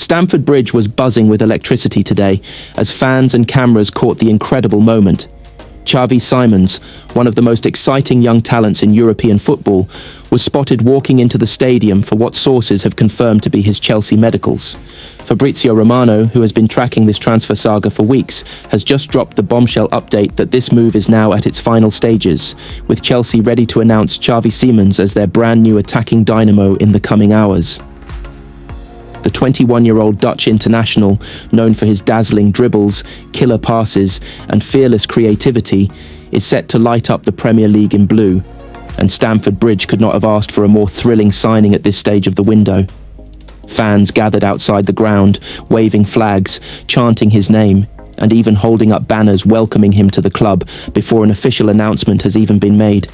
Stamford Bridge was buzzing with electricity today as fans and cameras caught the incredible moment. Chavi Simons, one of the most exciting young talents in European football, was spotted walking into the stadium for what sources have confirmed to be his Chelsea medicals. Fabrizio Romano, who has been tracking this transfer saga for weeks, has just dropped the bombshell update that this move is now at its final stages, with Chelsea ready to announce Chavi Simons as their brand new attacking dynamo in the coming hours. The 21-year-old Dutch international, known for his dazzling dribbles, killer passes, and fearless creativity, is set to light up the Premier League in blue, and Stamford Bridge could not have asked for a more thrilling signing at this stage of the window. Fans gathered outside the ground, waving flags, chanting his name, and even holding up banners welcoming him to the club before an official announcement has even been made.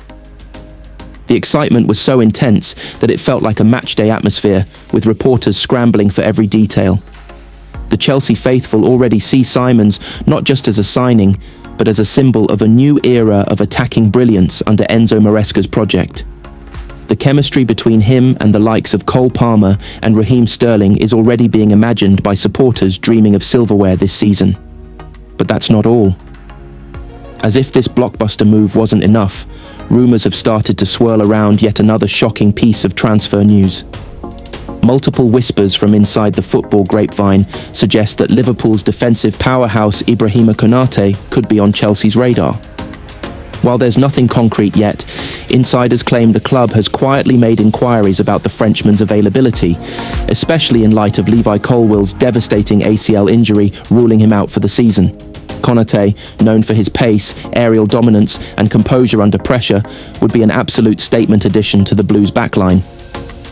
The excitement was so intense that it felt like a matchday atmosphere, with reporters scrambling for every detail. The Chelsea faithful already see Simons not just as a signing, but as a symbol of a new era of attacking brilliance under Enzo Maresca's project. The chemistry between him and the likes of Cole Palmer and Raheem Sterling is already being imagined by supporters dreaming of silverware this season. But that's not all. As if this blockbuster move wasn't enough, rumours have started to swirl around yet another shocking piece of transfer news. Multiple whispers from inside the football grapevine suggest that Liverpool's defensive powerhouse Ibrahima Konatéin could be on Chelsea's radar. While there's nothing concrete yet, insiders claim the club has quietly made inquiries about the Frenchman's availability, especially in light of Levi Colwill's devastating ACL injury ruling him out for the season. Konatéin, known for his pace, aerial dominance, and composure under pressure, would be an absolute statement addition to the Blues' backline.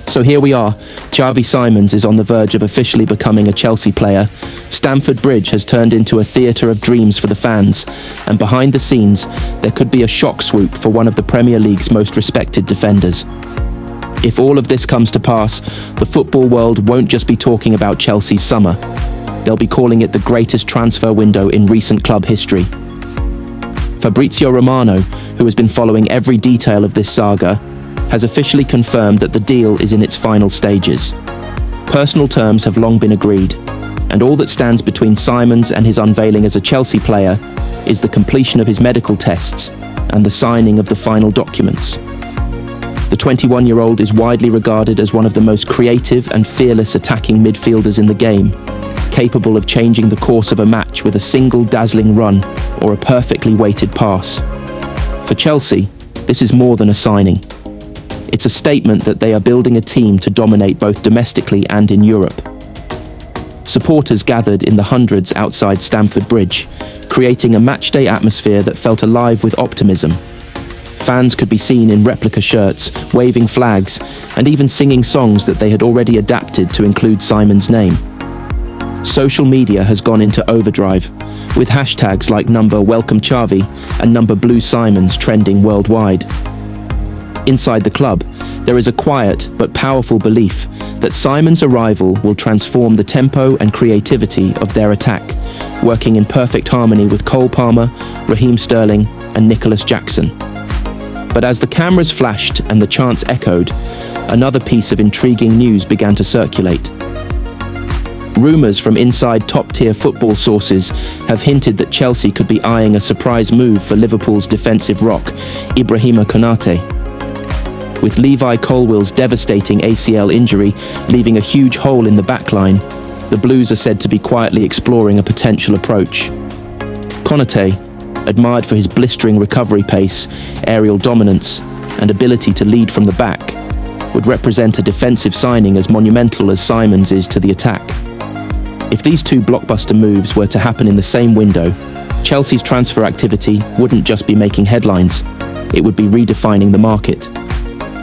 So here we are. Chavi Simons is on the verge of officially becoming a Chelsea player. Stamford Bridge has turned into a theatre of dreams for the fans, and behind the scenes, there could be a shock swoop for one of the Premier League's most respected defenders. If all of this comes to pass, the football world won't just be talking about Chelsea's summer. They'll be calling it the greatest transfer window in recent club history. Fabrizio Romano, who has been following every detail of this saga, has officially confirmed that the deal is in its final stages. Personal terms have long been agreed, and all that stands between Simons and his unveiling as a Chelsea player is the completion of his medical tests and the signing of the final documents. The 21-year-old is widely regarded as one of the most creative and fearless attacking midfielders in the game, capable of changing the course of a match with a single dazzling run or a perfectly weighted pass. For Chelsea, this is more than a signing. It's a statement that they are building a team to dominate both domestically and in Europe. Supporters gathered in the hundreds outside Stamford Bridge, creating a matchday atmosphere that felt alive with optimism. Fans could be seen in replica shirts, waving flags, and even singing songs that they had already adapted to include Simon's name. Social media has gone into overdrive, with hashtags like #WelcomeChavi and #BlueSimons trending worldwide. Inside the club, there is a quiet but powerful belief that Simon's arrival will transform the tempo and creativity of their attack, working in perfect harmony with Cole Palmer, Raheem Sterling, and Nicholas Jackson. But as the cameras flashed and the chants echoed, another piece of intriguing news began to circulate. Rumours from inside top-tier football sources have hinted that Chelsea could be eyeing a surprise move for Liverpool's defensive rock, Ibrahima Konatéin. With Levi Colwill's devastating ACL injury leaving a huge hole in the backline, the Blues are said to be quietly exploring a potential approach. Konatéin, admired for his blistering recovery pace, aerial dominance, and ability to lead from the back, would represent a defensive signing as monumental as Simons is to the attack. If these two blockbuster moves were to happen in the same window, Chelsea's transfer activity wouldn't just be making headlines, it would be redefining the market.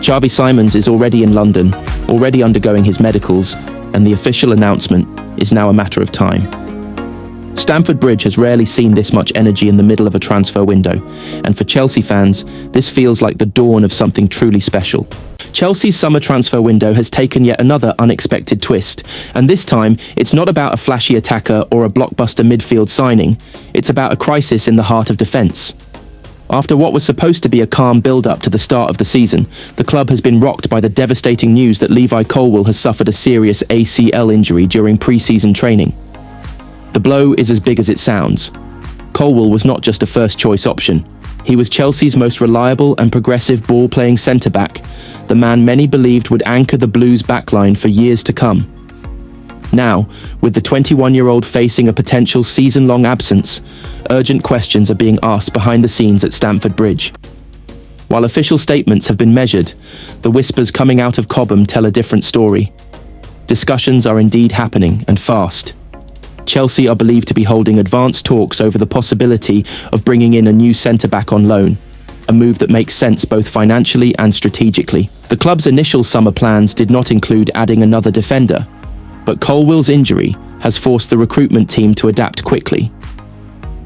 Chavi Simons is already in London, already undergoing his medicals, and the official announcement is now a matter of time. Stamford Bridge has rarely seen this much energy in the middle of a transfer window, and for Chelsea fans, this feels like the dawn of something truly special. Chelsea's summer transfer window has taken yet another unexpected twist, and this time, it's not about a flashy attacker or a blockbuster midfield signing, it's about a crisis in the heart of defence. After what was supposed to be a calm build-up to the start of the season, the club has been rocked by the devastating news that Levi Colwill has suffered a serious ACL injury during pre-season training. The blow is as big as it sounds. Colwill was not just a first-choice option. He was Chelsea's most reliable and progressive ball-playing centre-back, the man many believed would anchor the Blues' backline for years to come. Now, with the 21-year-old facing a potential season-long absence, urgent questions are being asked behind the scenes at Stamford Bridge. While official statements have been measured, the whispers coming out of Cobham tell a different story. Discussions are indeed happening, and fast. Chelsea are believed to be holding advanced talks over the possibility of bringing in a new centre-back on loan, a move that makes sense both financially and strategically. The club's initial summer plans did not include adding another defender, but Colwill's injury has forced the recruitment team to adapt quickly.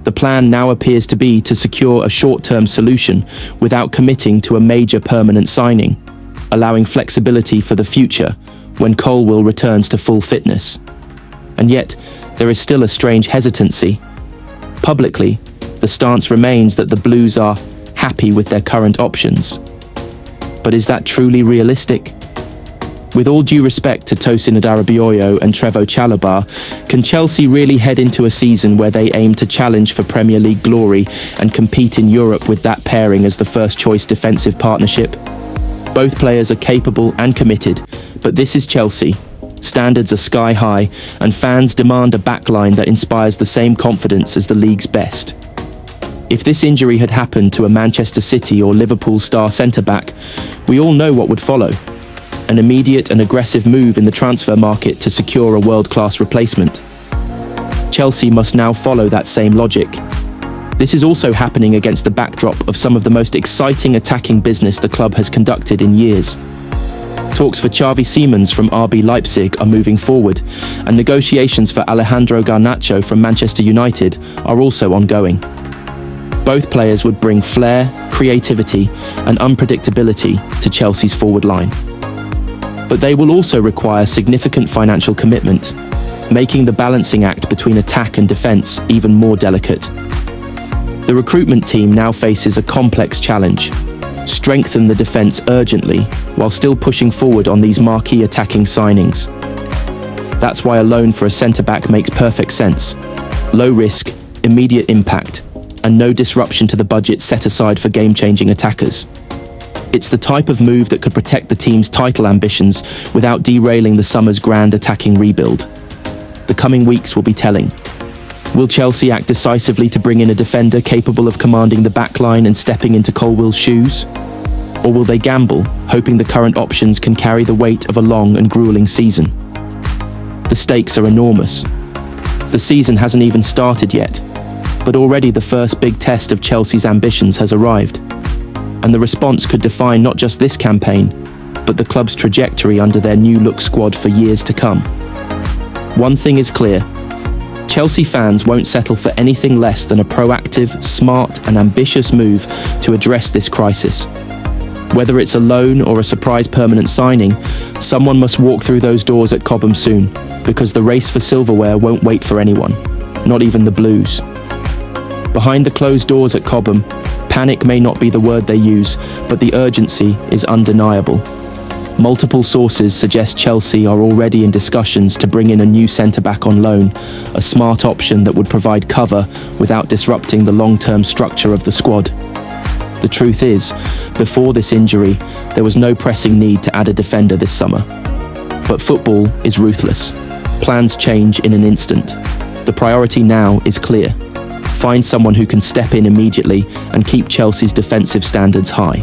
The plan now appears to be to secure a short-term solution without committing to a major permanent signing, allowing flexibility for the future when Colwill returns to full fitness. And yet, there is still a strange hesitancy. Publicly, the stance remains that the Blues are happy with their current options. But is that truly realistic? With all due respect to Tosin Adarabioyo and Trevoh Chalobah, can Chelsea really head into a season where they aim to challenge for Premier League glory and compete in Europe with that pairing as the first-choice defensive partnership? Both players are capable and committed, but this is Chelsea. Standards are sky high, and fans demand a backline that inspires the same confidence as the league's best. If this injury had happened to a Manchester City or Liverpool star centre-back, we all know what would follow. An immediate and aggressive move in the transfer market to secure a world-class replacement. Chelsea must now follow that same logic. This is also happening against the backdrop of some of the most exciting attacking business the club has conducted in years. Talks for Chavi Simons from RB Leipzig are moving forward, and negotiations for Alejandro Garnacho from Manchester United are also ongoing. Both players would bring flair, creativity, and unpredictability to Chelsea's forward line. But they will also require significant financial commitment, making the balancing act between attack and defence even more delicate. The recruitment team now faces a complex challenge: strengthen the defence urgently while still pushing forward on these marquee attacking signings. That's why a loan for a centre-back makes perfect sense. Low risk, immediate impact, and no disruption to the budget set aside for game-changing attackers. It's the type of move that could protect the team's title ambitions without derailing the summer's grand attacking rebuild. The coming weeks will be telling. Will Chelsea act decisively to bring in a defender capable of commanding the backline and stepping into Colwill's shoes? Or will they gamble, hoping the current options can carry the weight of a long and grueling season? The stakes are enormous. The season hasn't even started yet, but already the first big test of Chelsea's ambitions has arrived. And the response could define not just this campaign, but the club's trajectory under their new-look squad for years to come. One thing is clear: Chelsea fans won't settle for anything less than a proactive, smart, and ambitious move to address this crisis. Whether it's a loan or a surprise permanent signing, someone must walk through those doors at Cobham soon, because the race for silverware won't wait for anyone, not even the Blues. Behind the closed doors at Cobham, panic may not be the word they use, but the urgency is undeniable. Multiple sources suggest Chelsea are already in discussions to bring in a new centre-back on loan, a smart option that would provide cover without disrupting the long-term structure of the squad. The truth is, before this injury, there was no pressing need to add a defender this summer. But football is ruthless. Plans change in an instant. The priority now is clear: find someone who can step in immediately and keep Chelsea's defensive standards high.